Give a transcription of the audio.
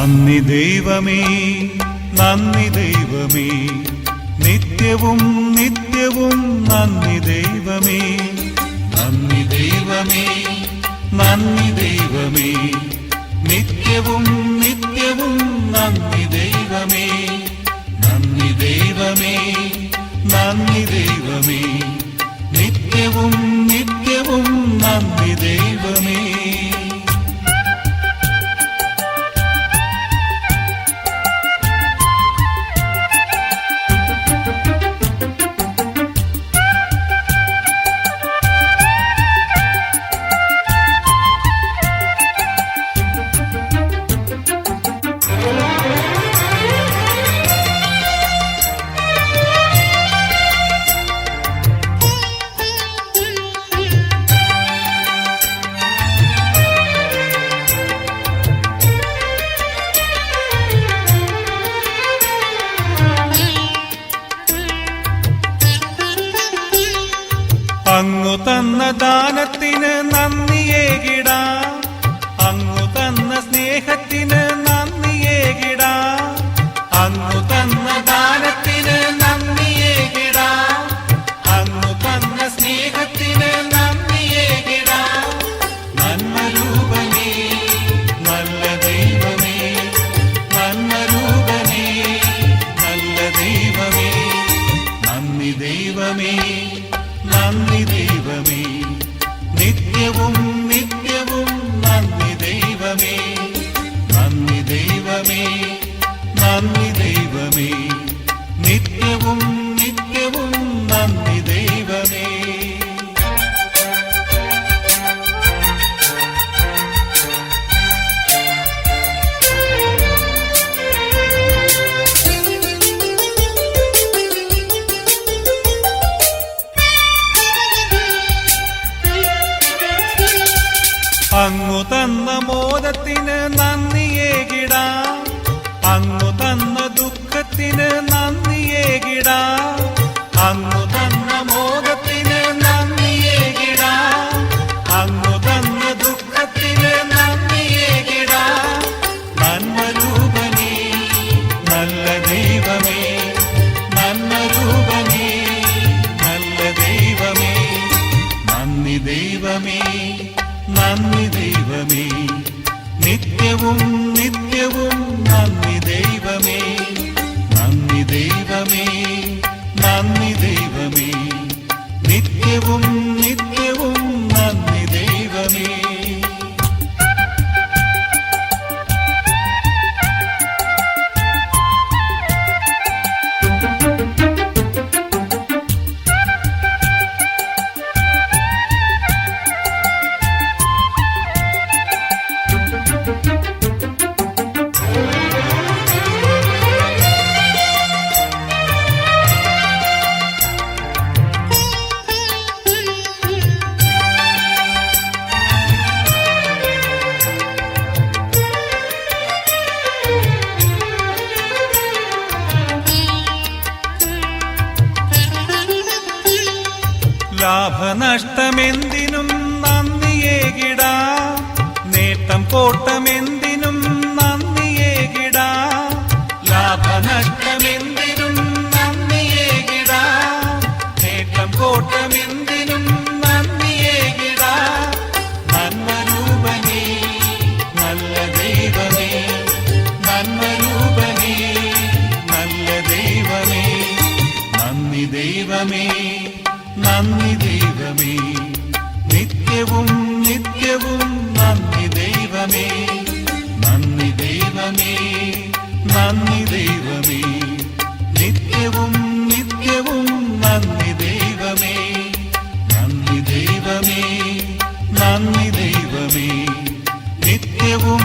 നന്ദി ദൈവമേ, നന്ദി ദൈവമേ, നിത്യവും നിത്യവും നന്ദി ദൈവമേ. നന്ദി ദൈവമേ, നന്ദി ദൈവമേ, നിത്യവും നിത്യവും നന്ദി ദൈവമേ. നന്ദി ദൈവമേ, നന്ദി ദൈവമേ, നിത്യവും നിത്യവും നന്ദി ദൈവമേ. അങ്ങു തന്ന ദാനത്തിന് നന്ദിയേകിടാം, അങ്ങു തന്ന സ്നേഹത്തിന് നന്ദിയേകിടാം. അങ്ങു തന്ന ദാനത്തിന് നന്ദിയേകിടാം, അങ്ങു തന്ന സ്നേഹത്തിന് നന്ദിയേകിടാം. നന്മരൂപനേ നല്ല ദൈവമേ, നന്മരൂപനേ നല്ല ദൈവമേ. നന്ദി ദൈവമേ, നന്ദി ദൈവമേ, നിത്യവും നിത്യവും നന്ദി ദൈവമേ. നന്ദി ദൈവമേ, നന്ദി ദൈവമേ, നിത്യവും നിത്യവും നന്ദി ദൈവമേ. അങ്ങു തന്ന മോദത്തിന് നന്ദിയേകിടാം, അങ്ങു തന്ന ദുഃഖത്തിന് നന്ദിയേകിടാം. അങ്ങു തന്ന മോദത്തിന് നന്ദിയേകിടാം, അങ്ങു തന്ന ദുഃഖത്തിന് നന്ദിയേകിടാം. നന്മരൂപനേ നല്ല ദൈവമേ, നന്മരൂപനേ നല്ല ദൈവമേ. നന്ദി ദൈവമേ, നന്ദി ദൈവമേ, നിത്യവും നിത്യവും നന്ദി ദൈവമേ. നന്ദി ദൈവമേ, നന്ദി ദൈവമേ, നിത്യവും നിത്യവും നന്ദി ദൈവമേ. ലാഭനഷ്ടമെന്തിനും നന്ദിയേകിടാം, നേട്ടം കോട്ടമെന്തിനും നന്ദിയേകിടാം. ലാഭനഷ്ടമെന്തിനും നന്ദിയേകിടാം, നേട്ടം കോട്ടമെന്തിനും നന്ദിയേകിടാം. നന്മരൂപനേ നല്ല ദൈവമേ, നന്മരൂപനേ നല്ല ദൈവമേ. നന്ദി ദൈവമേ, നന്ദി ദൈവമേ, നിത്യവും നിത്യവും നന്ദി ദൈവമേ. നന്ദി ദൈവമേ, നന്ദി ദൈവമേ, നിത്യവും നിത്യവും നന്ദി ദൈവമേ. നന്ദി ദൈവമേ, നന്ദി ദൈവമേ, നിത്യവും